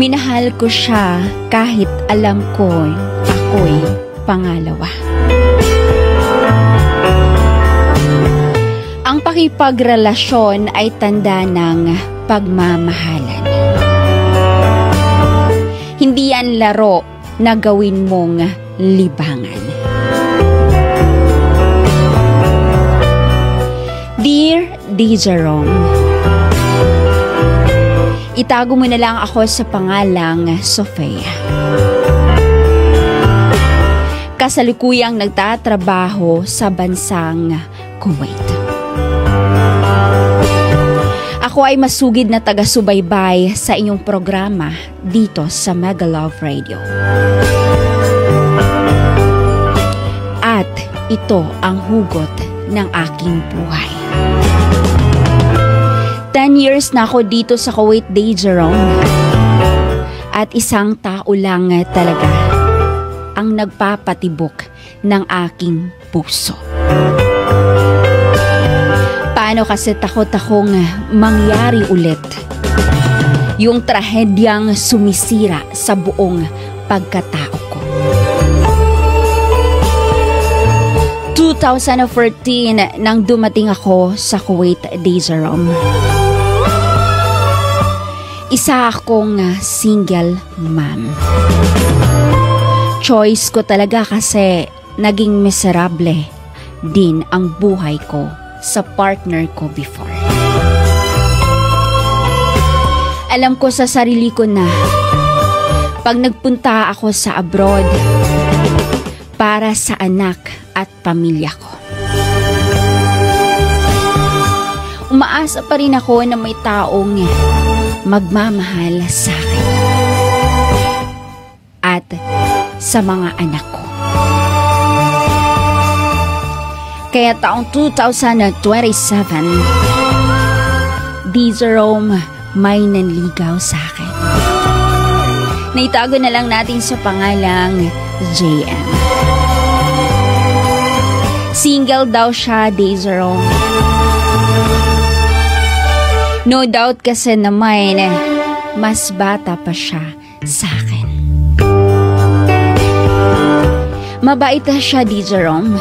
Minahal ko siya kahit alam ko ako'y pangalawa. Ang pakipagrelasyon ay tanda ng pagmamahalan. Hindi yan laro na gawin mong libangan. Dear D. Jerome, itago mo na lang ako sa pangalang Sofia. Kasalukuyang nagtatrabaho sa bansang Kuwait. Ako ay masugid na taga-subaybay sa inyong programa dito sa Mega Love Radio. At ito ang hugot ng aking buhay. 10 years na ako dito sa Kuwait, D. Jerome. At isang tao lang talaga ang nagpapatibok ng aking puso. Paano kasi takot akong mangyari ulit yung trahedyang sumisira sa buong pagkatao ko. 2014 nang dumating ako sa Kuwait, D. Jerome. Isa akong single mom. Choice ko talaga kasi naging miserable din ang buhay ko sa partner ko before. Alam ko sa sarili ko na pag nagpunta ako sa abroad para sa anak at pamilya ko, umaasa pa rin ako na may taong magmamahal sa akin at sa mga anak ko. Kaya taong 2027, D. Jerome, may nanligaw sa akin. Naitago na lang natin sa pangalang JM. Single daw siya, D. Jerome. No doubt kasi naman, mas bata pa siya sa akin. Mabait na siya, D. Jerome.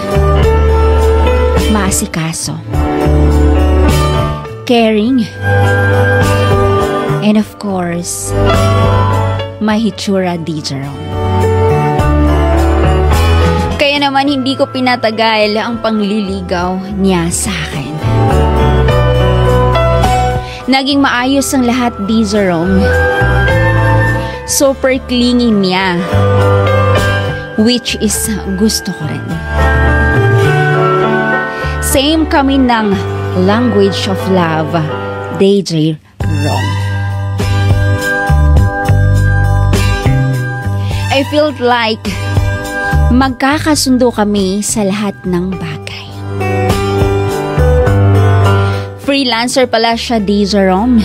Maasikaso. Caring. And of course, may hitsura, D. Jerome. Kaya naman hindi ko pinatagal ang pangliligaw niya sa akin. Naging maayos ang lahat, D. Jerome. Super clingy niya, which is gusto ko rin. Same kami ng language of love, D. Jerome. I felt like magkakasundo kami sa lahat ng bagay. Freelancer pala siya, D. Jerome.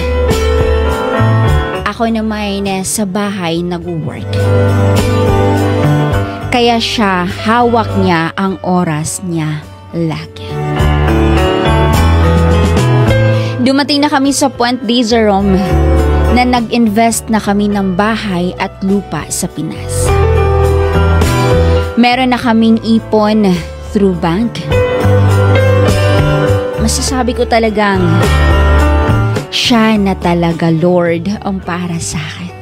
Ako naman sa bahay nag-work. Kaya siya, hawak niya ang oras niya lagi. Dumating na kami sa point, D. Jerome, na nag-invest na kami ng bahay at lupa sa Pinas. Meron na kaming ipon through bank. Masasabi ko talagang siya na talaga, Lord, ang para sa akin.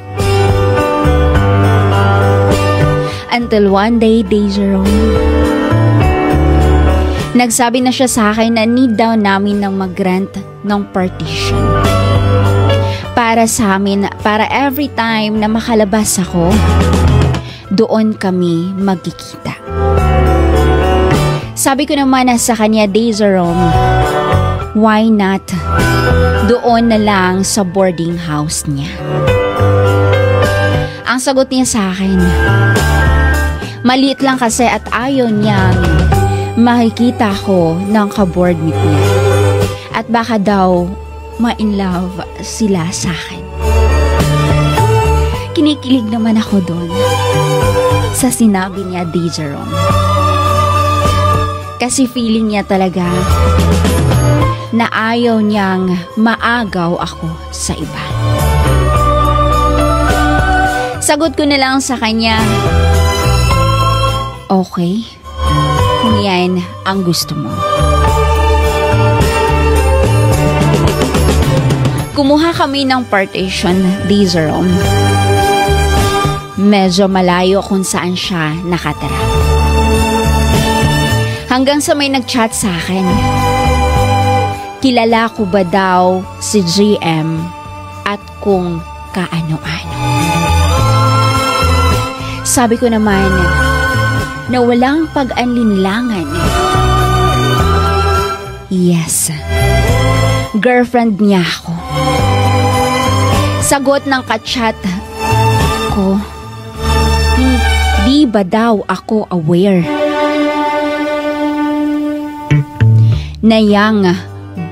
Until one day, D. Jerome, nagsabi na siya sa akin na need daw namin ng mag-rent ng partition. Para sa amin, para every time na makalabas ako, doon kami magkikita. Sabi ko naman sa kanya, D. Jerome, why not doon na lang sa boarding house niya? Ang sagot niya sa akin, maliit lang kasi at ayaw niyang makikita ko ng ka-boardmate niya. At baka daw ma-in love sila sa akin. Kinikilig naman ako doon sa sinabi niya, D. Jerome. Kasi feeling niya talaga na ayaw niyang maagaw ako sa iba. Sagot ko na lang sa kanya, okay, kung yan ang gusto mo. Kumuha kami ng partition, di Jerome. Medyo malayo kung saan siya nakatira. Hanggang sa may nag-chat sa akin. Kilala ko ba daw si GM at kung kaano-ano. Sabi ko naman na walang pag-alinlangan. Yes, girlfriend niya ako. Sagot ng ka-chat ko, hindi ba daw ako aware na yang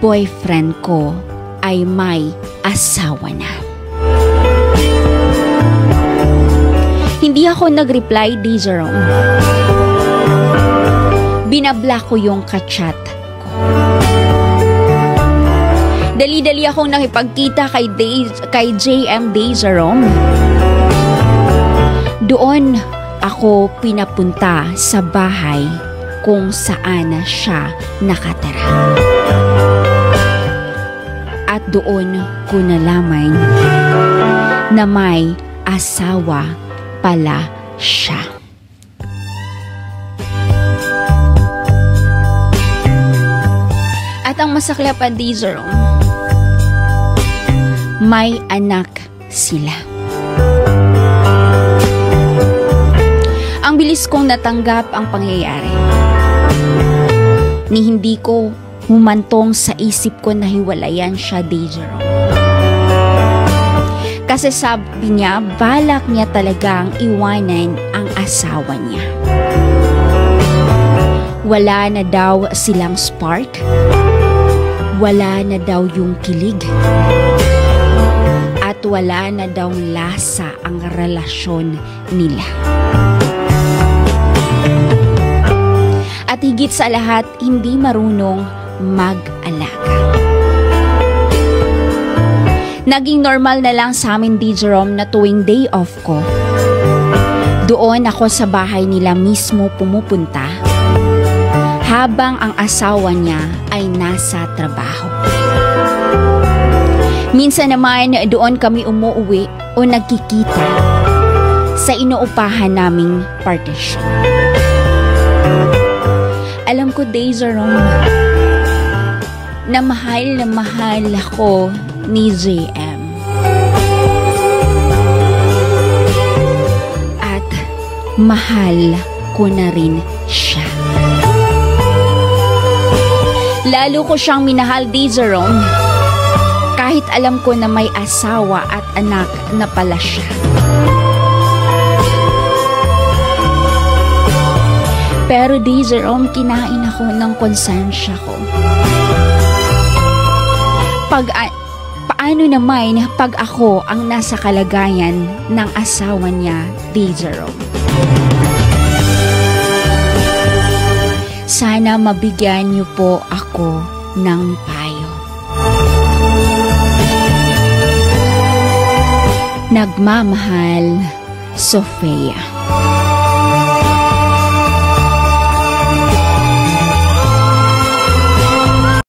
boyfriend ko ay may asawa na? Hindi ako nag-reply, di Jerome. Binablock ko yung ka-chat ko. Dali-dali akong nakipagkita kay JM Day Jerome. Doon ako pinapunta sa bahay kung saan siya nakatira. At doon ko nalaman na may asawa pala siya. At ang masaklap pa, di Jerome, may anak sila. Ang bilis kong natanggap ang pangyayari. Ni hindi ko humantong sa isip ko na hiwalayan siya, di Jerome. Kasi sabi niya, balak niya talagang iwanan ang asawa niya. Wala na daw silang spark. Wala na daw yung kilig. At wala na daw lasa ang relasyon nila. At higit sa lahat, hindi marunong mag-alaga. Naging normal na lang sa amin, di Jerome, na tuwing day off ko, doon ako sa bahay nila mismo pumupunta habang ang asawa niya ay nasa trabaho. Minsan naman doon kami umuwi o nagkikita sa inuupahan naming partition. Alam ko, Day Jerome, na mahal ako ni JM. At mahal ko na rin siya. Lalo ko siyang minahal, Day Jerome, kahit alam ko na may asawa at anak na pala siya. Pero Day Jerome, kinain ako ng konsensya ko. Paano naman pag ako ang nasa kalagayan ng asawa niya, Day Jerome? Sana mabigyan niyo po ako ng payo. Nagmamahal, Sofia.